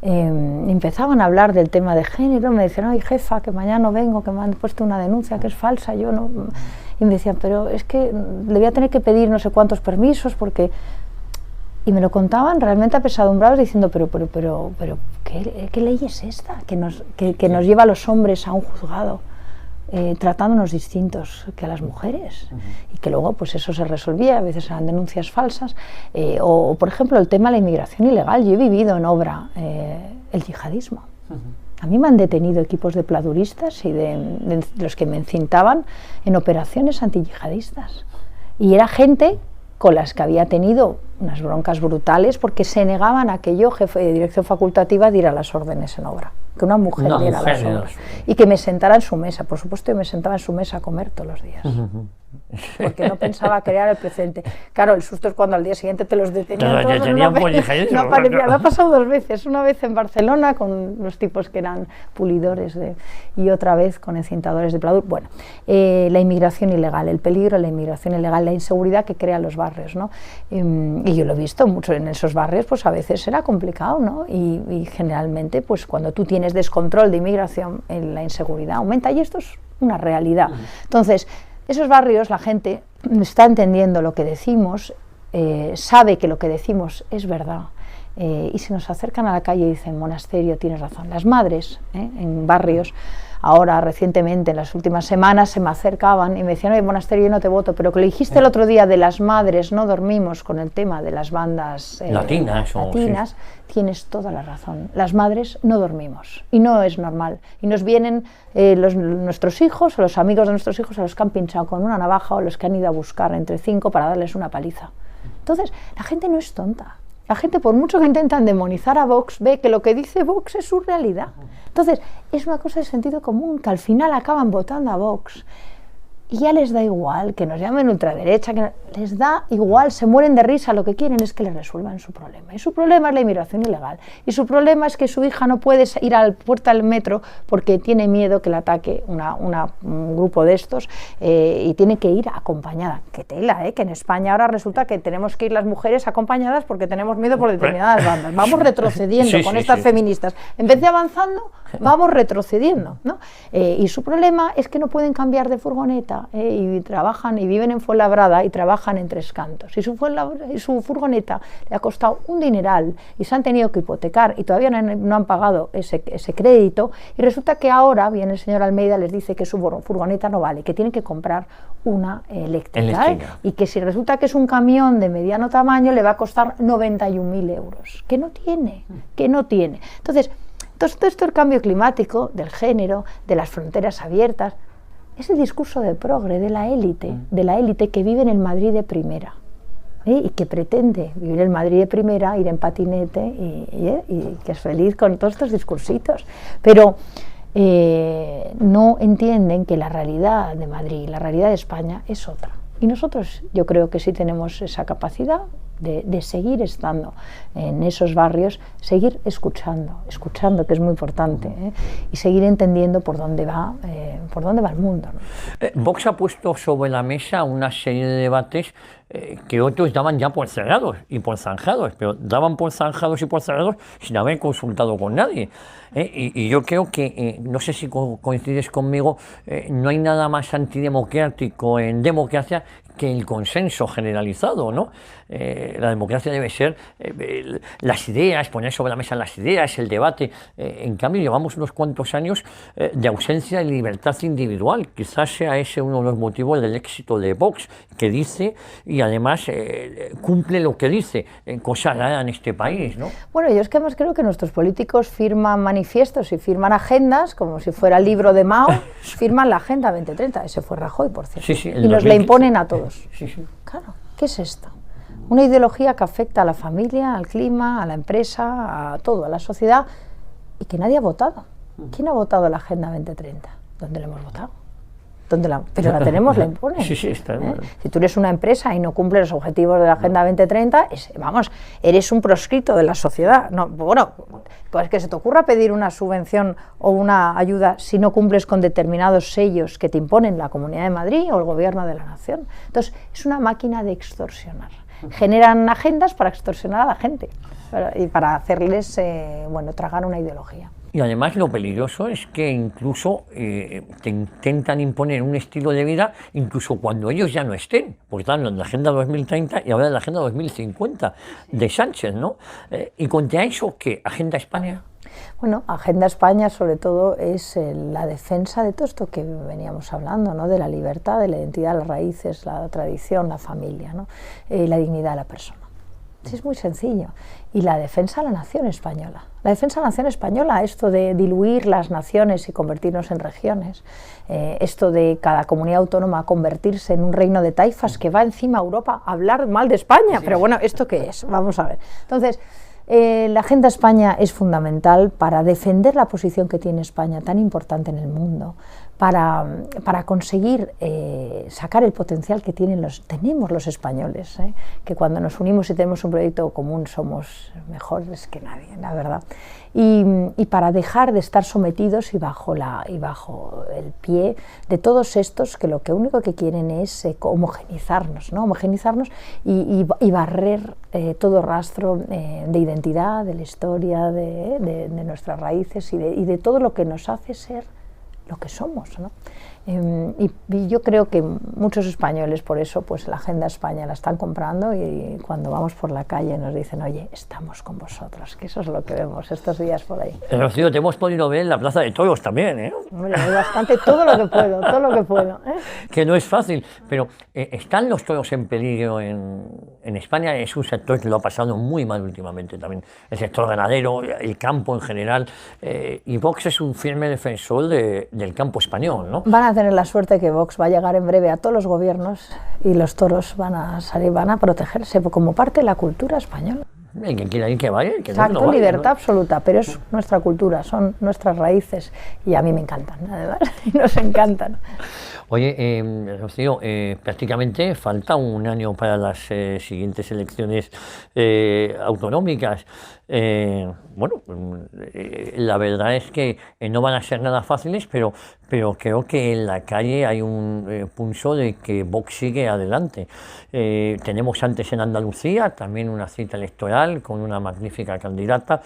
Empezaban a hablar del tema de género, me decían, ay jefa, que mañana no vengo, que me han puesto una denuncia que es falsa, yo no. Y me decían, pero es que le voy a tener que pedir no sé cuántos permisos porque Y me lo contaban realmente apesadumbrados diciendo, pero ¿qué ley es esta que nos lleva a los hombres a un juzgado tratándonos distintos que a las mujeres? Y que luego pues eso se resolvía, a veces eran denuncias falsas. O por ejemplo el tema de la inmigración ilegal. Yo he vivido en obra el yihadismo. A mí me han detenido equipos de pladuristas y de los que me encintaban en operaciones antiyihadistas. Y era gente con las que había tenido unas broncas brutales porque se negaban a que yo, jefe de dirección facultativa, diera las órdenes en obra, que una mujer diera las órdenes y que me sentara en su mesa. Por supuesto, yo me sentaba en su mesa a comer todos los días, porque no pensaba crear el precedente. Claro, el susto es cuando al día siguiente te los detenían todos. Me ha pasado 2 veces, una vez en Barcelona con los tipos que eran pulidores y otra vez con encintadores de pladur. Bueno, la inmigración ilegal, el peligro de la inmigración ilegal, la inseguridad que crean los barrios, ¿no? Y yo lo he visto mucho en esos barrios, pues a veces era complicado, ¿no? Y generalmente, pues cuando tú tienes descontrol de inmigración, la inseguridad aumenta y esto es una realidad. Entonces, esos barrios, la gente está entendiendo lo que decimos, sabe que lo que decimos es verdad, y se nos acercan a la calle y dicen, Monasterio, tienes razón. Las madres en barrios, ahora recientemente, en las últimas semanas, se me acercaban y me decían, oye, Monasterio, yo no te voto, pero que lo dijiste el otro día de las madres, no dormimos con el tema de las bandas latinas, sí. Tienes toda la razón. Las madres no dormimos y no es normal. Y nos vienen nuestros hijos o los amigos de nuestros hijos a los que han pinchado con una navaja o los que han ido a buscar entre 5 para darles una paliza. Entonces, la gente no es tonta. La gente, por mucho que intentan demonizar a Vox, ve que lo que dice Vox es su realidad. Entonces, es una cosa de sentido común, que al final acaban votando a Vox. Y ya les da igual que nos llamen ultraderecha, les da igual, se mueren de risa, lo que quieren es que les resuelvan su problema. Y su problema es la inmigración ilegal. Y su problema es que su hija no puede ir a la puerta del metro porque tiene miedo que le ataque un grupo de estos y tiene que ir acompañada. Qué tela, que en España ahora resulta que tenemos que ir las mujeres acompañadas porque tenemos miedo por determinadas bandas. Vamos retrocediendo con estas feministas. En vez de avanzando, vamos retrocediendo, ¿no? Y su problema es que no pueden cambiar de furgoneta. Y trabajan y viven en Fuenlabrada y trabajan en Tres Cantos y su furgoneta le ha costado un dineral y se han tenido que hipotecar y todavía no han pagado ese crédito y resulta que ahora viene el señor Almeida, les dice que su furgoneta no vale, que tienen que comprar una eléctrica. Y que si resulta que es un camión de mediano tamaño le va a costar 91.000 euros, que no tiene. Entonces todo esto, el cambio climático, del género, de las fronteras abiertas, es el discurso de progre, de la élite que vive en el Madrid de primera y que pretende vivir en el Madrid de primera, ir en patinete y que es feliz con todos estos discursitos. Pero no entienden que la realidad de Madrid, la realidad de España es otra. Y nosotros yo creo que sí tenemos esa capacidad de seguir estando en esos barrios, seguir escuchando, que es muy importante, y seguir entendiendo por dónde va el mundo, ¿no? Vox ha puesto sobre la mesa una serie de debates que otros daban ya por cerrados y por zanjados, pero daban por zanjados y por cerrados sin haber consultado con nadie. Y yo creo que, no sé si coincides conmigo, no hay nada más antidemocrático en democracia que el consenso generalizado, ¿no? La democracia debe ser las ideas, poner sobre la mesa las ideas, el debate. En cambio, llevamos unos cuantos años de ausencia de libertad individual. Quizás sea ese uno de los motivos del éxito de Vox, que dice y además cumple lo que dice, cosa rara en este país, ¿no? Bueno, yo es que además creo que nuestros políticos firman manifiestos y firman agendas, como si fuera el libro de Mao, firman la Agenda 2030, ese fue Rajoy, por cierto, y nos la imponen a todos. Claro, ¿qué es esto? Una ideología que afecta a la familia, al clima, a la empresa, a todo, a la sociedad, y que nadie ha votado. ¿Quién ha votado la Agenda 2030? ¿Dónde la hemos votado? Pero la tenemos, la imponen. Está bien. Si tú eres una empresa y no cumples los objetivos de la Agenda 2030, eres un proscrito de la sociedad. No, bueno, pues que se te ocurra pedir una subvención o una ayuda si no cumples con determinados sellos que te imponen la Comunidad de Madrid o el Gobierno de la Nación. Entonces, es una máquina de extorsionar. Generan agendas para extorsionar a la gente y para hacerles tragar una ideología. Y además lo peligroso es que incluso te intentan imponer un estilo de vida incluso cuando ellos ya no estén, porque están en la Agenda 2030 y ahora en la Agenda 2050 de Sánchez, ¿no? Y contra eso, ¿qué? ¿Agenda España? Bueno, Agenda España sobre todo es la defensa de todo esto que veníamos hablando, ¿no? De la libertad, de la identidad, las raíces, la tradición, la familia, ¿no? La dignidad de la persona. Sí, es muy sencillo. Y la defensa de la nación española. La defensa de la nación española, esto de diluir las naciones y convertirnos en regiones, esto de cada comunidad autónoma convertirse en un reino de taifas que va encima a Europa a hablar mal de España. Pero bueno, ¿esto qué es? Vamos a ver. Entonces, la Agenda España es fundamental para defender la posición que tiene España, tan importante en el mundo, para conseguir sacar el potencial que tenemos los españoles, que cuando nos unimos y tenemos un proyecto común somos mejores que nadie, la verdad. Y para dejar de estar sometidos y bajo el pie de todos estos que lo único que quieren es homogeneizarnos, ¿no? Homogeneizarnos y barrer todo rastro de identidad, de la historia, de nuestras raíces y de todo lo que nos hace ser lo que somos, ¿no? Y yo creo que muchos españoles por eso pues la Agenda España la están comprando y cuando vamos por la calle nos dicen, oye, estamos con vosotros, que eso es lo que vemos estos días por ahí. Rocío, te hemos podido ver en la Plaza de Toros también, ¿eh? Hombre, bastante, todo lo que puedo, ¿eh? Que no es fácil, pero ¿están los toros en peligro en España? Es un sector que lo ha pasado muy mal últimamente también, el sector ganadero, el campo en general, y Vox es un firme defensor del campo español, ¿no? Van a tener la suerte que Vox va a llegar en breve a todos los gobiernos y los toros van a salir, van a protegerse como parte de la cultura española. El que quiera ir que vaya, que exacto, no vaya, libertad ¿no? absoluta, pero es nuestra cultura, son nuestras raíces y a mí me encantan, además, y nos encantan. Oye, Rocío, prácticamente falta un año para las siguientes elecciones autonómicas. Bueno, la verdad es que no van a ser nada fáciles, pero creo que en la calle hay un pulso de que Vox sigue adelante. Tenemos antes en Andalucía también una cita electoral con una magnífica candidata.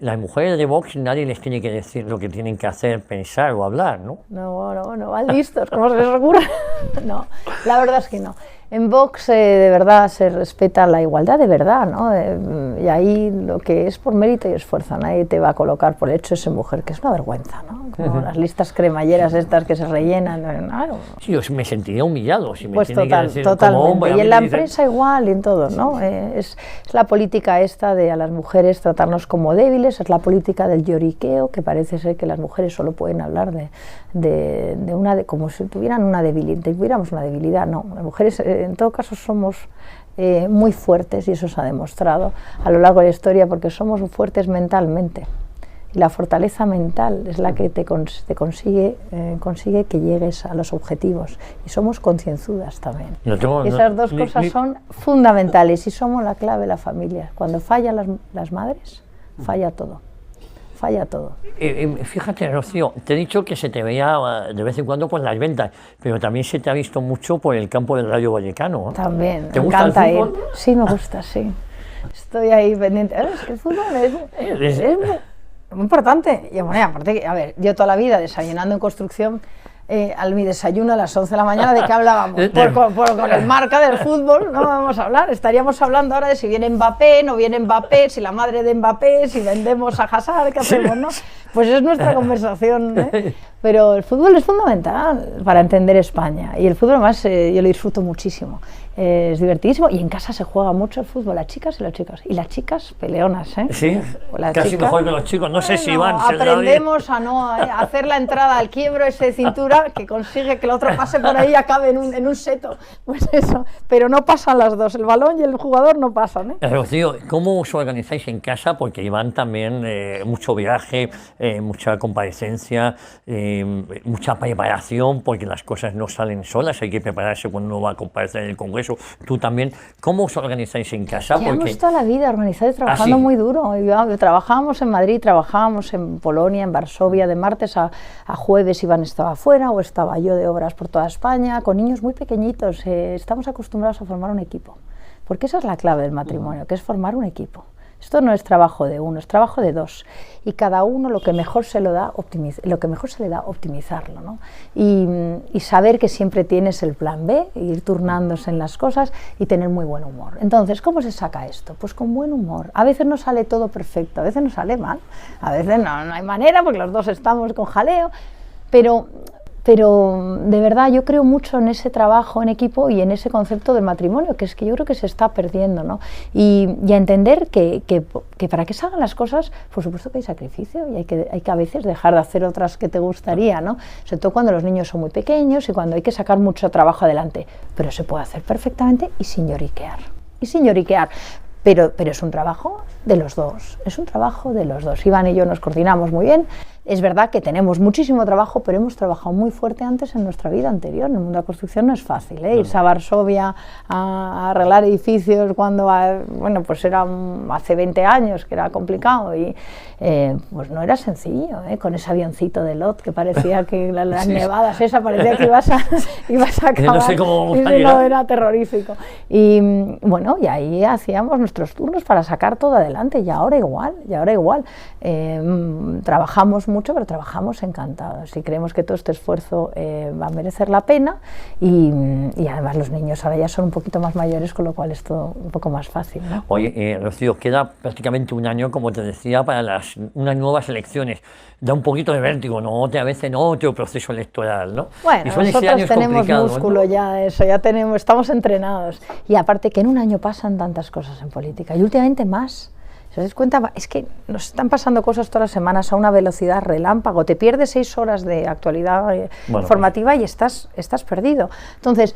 Las mujeres de Vox nadie les tiene que decir lo que tienen que hacer, pensar o hablar, ¿no? No, van listos, ¿cómo se les ocurre? No, la verdad es que no. En Vox de verdad se respeta la igualdad de verdad, ¿no? Y ahí lo que es por mérito y esfuerzo, nadie te va a colocar por el hecho de ser mujer, que es una vergüenza, ¿no? Como las listas cremalleras estas que se rellenan. Claro. Sí, yo me sentiría humillado si me pues tienen que decir totalmente. como hombre. Y en la empresa igual y en todo, ¿no? Es la política esta de a las mujeres tratarnos como débiles, es la política del lloriqueo, que parece ser que las mujeres solo pueden hablar como si tuviéramos una debilidad, no, las mujeres en todo caso somos muy fuertes y eso se ha demostrado a lo largo de la historia porque somos fuertes mentalmente y la fortaleza mental es la que te consigue que llegues a los objetivos y somos concienzudas también. Esas dos cosas son fundamentales y somos la clave de la familia. Cuando fallan las madres, falla todo. Fíjate, Rocío, te he dicho que se te veía de vez en cuando por las ventas, pero también se te ha visto mucho por el campo del Rayo Vallecano, ¿eh? También, ¿Te me gusta encanta el ir. fútbol? Sí, me gusta, sí. Estoy ahí pendiente. Es que el fútbol es muy importante. Y bueno, aparte, a ver, yo toda la vida desayunando en construcción, mi desayuno a las 11 de la mañana, ¿de qué hablábamos? Con el marca del fútbol, no vamos a hablar. Estaríamos hablando ahora de si viene Mbappé, no viene Mbappé, si la madre de Mbappé, si vendemos a Hazard, ¿qué hacemos, no? Pues es nuestra conversación, ¿eh? Pero el fútbol es fundamental para entender España. Y el fútbol, además, yo lo disfruto muchísimo. Es divertidísimo y en casa se juega mucho el fútbol, las chicas y los chicos. Y las chicas peleonas, ¿eh? Sí, casi mejor que los chicos. No sé si van. Aprendemos a no hacer la entrada al quiebro ese de cintura que consigue que el otro pase por ahí y acabe en un seto. Pues eso, pero no pasan las dos. El balón y el jugador no pasan, ¿eh? Rocío, ¿cómo os organizáis en casa? Porque llevan también mucho viaje, mucha comparecencia, mucha preparación, porque las cosas no salen solas, hay que prepararse cuando uno va a comparecer en el Congreso. Tú también, ¿cómo os organizáis en casa? Llevamos toda la vida organizados y trabajando muy duro. Trabajábamos en Madrid, trabajábamos en Polonia, en Varsovia, de martes a jueves Iván estaba afuera o estaba yo de obras por toda España, con niños muy pequeñitos. Estamos acostumbrados a formar un equipo, porque esa es la clave del matrimonio, que es formar un equipo. Esto no es trabajo de uno, es trabajo de dos. Y cada uno lo que mejor se le da, optimizarlo, ¿no? Y saber que siempre tienes el plan B, ir turnándose en las cosas y tener muy buen humor. Entonces, ¿cómo se saca esto? Pues con buen humor. A veces no sale todo perfecto, a veces no sale mal, a veces no hay manera porque los dos estamos con jaleo, pero de verdad yo creo mucho en ese trabajo en equipo y en ese concepto del matrimonio, que es que yo creo que se está perdiendo, ¿no? Y a entender que para que salgan las cosas, por supuesto que hay sacrificio y hay que a veces dejar de hacer otras que te gustaría, ¿no? Sobre todo cuando los niños son muy pequeños y cuando hay que sacar mucho trabajo adelante, pero se puede hacer perfectamente y sin lloriquear. Pero es un trabajo de los dos, es un trabajo de los dos. Iván y yo nos coordinamos muy bien. Es verdad que tenemos muchísimo trabajo, pero hemos trabajado muy fuerte antes en nuestra vida anterior. En el mundo de la construcción no es fácil, ¿eh? Irse a Varsovia a arreglar edificios cuando, bueno, pues era hace 20 años que era complicado y pues no era sencillo, ¿eh? Con ese avioncito de Lot que parecía que las nevadas esa parecía que ibas a acabar. No sé cómo no, era terrorífico. Y bueno, y ahí hacíamos nuestros turnos para sacar todo adelante y ahora igual. Trabajamos mucho, pero trabajamos encantados y creemos que todo este esfuerzo va a merecer la pena y además los niños ahora ya son un poquito más mayores, con lo cual es todo un poco más fácil, ¿no? Oye, Rocío, queda prácticamente un año, como te decía, para unas nuevas elecciones. Da un poquito de vértigo, ¿no? A veces no, otro proceso electoral, ¿no? Bueno, nosotros tenemos músculo, ¿no? Ya eso, ya estamos entrenados. Y aparte que en un año pasan tantas cosas en política y últimamente más. ¿Te das cuenta? Es que nos están pasando cosas todas las semanas a una velocidad relámpago. Te pierdes 6 horas de actualidad informativa y estás perdido. Entonces,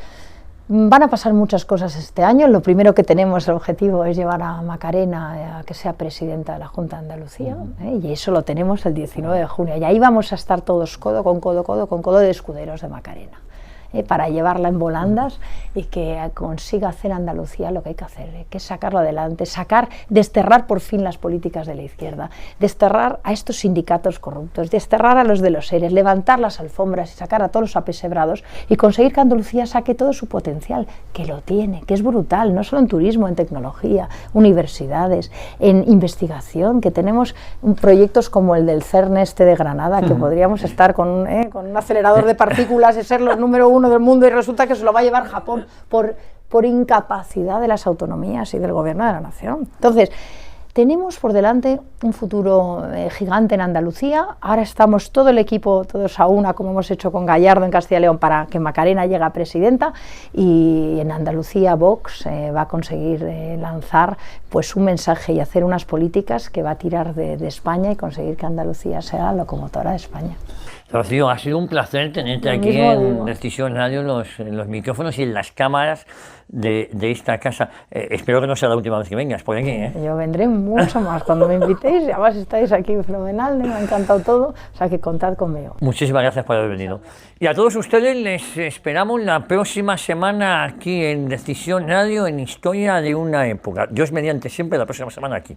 van a pasar muchas cosas este año. Lo primero que tenemos, el objetivo, es llevar a Macarena a que sea presidenta de la Junta de Andalucía, y eso lo tenemos el 19 de junio. Y ahí vamos a estar todos codo con codo de escuderos de Macarena. Para llevarla en volandas y que consiga hacer Andalucía lo que hay que hacer, que es sacarlo adelante, desterrar por fin las políticas de la izquierda, desterrar a estos sindicatos corruptos, desterrar a los de los ERES, levantar las alfombras y sacar a todos los apesebrados y conseguir que Andalucía saque todo su potencial, que lo tiene, que es brutal, no solo en turismo, en tecnología, universidades, en investigación, que tenemos proyectos como el del CERN de Granada, que podríamos estar con un acelerador de partículas y ser los número 1 del mundo y resulta que se lo va a llevar Japón por incapacidad de las autonomías y del gobierno de la nación. Entonces, tenemos por delante un futuro gigante en Andalucía. Ahora estamos todo el equipo, todos a una, como hemos hecho con Gallardo en Castilla y León, para que Macarena llegue a presidenta, y en Andalucía Vox va a conseguir lanzar pues un mensaje y hacer unas políticas que va a tirar de España y conseguir que Andalucía sea la locomotora de España. Rocío, ha sido un placer tenerte aquí en Decisión Radio, en los micrófonos y en las cámaras de esta casa. Espero que no sea la última vez que vengas por aquí, ¿eh? Yo vendré mucho más cuando me invitéis, y además estáis aquí fenomenal, me ha encantado todo, o sea que contad conmigo. Muchísimas gracias por haber venido. Y a todos ustedes les esperamos la próxima semana aquí en Decisión Radio, en Historia de una Época. Dios mediante, siempre la próxima semana aquí.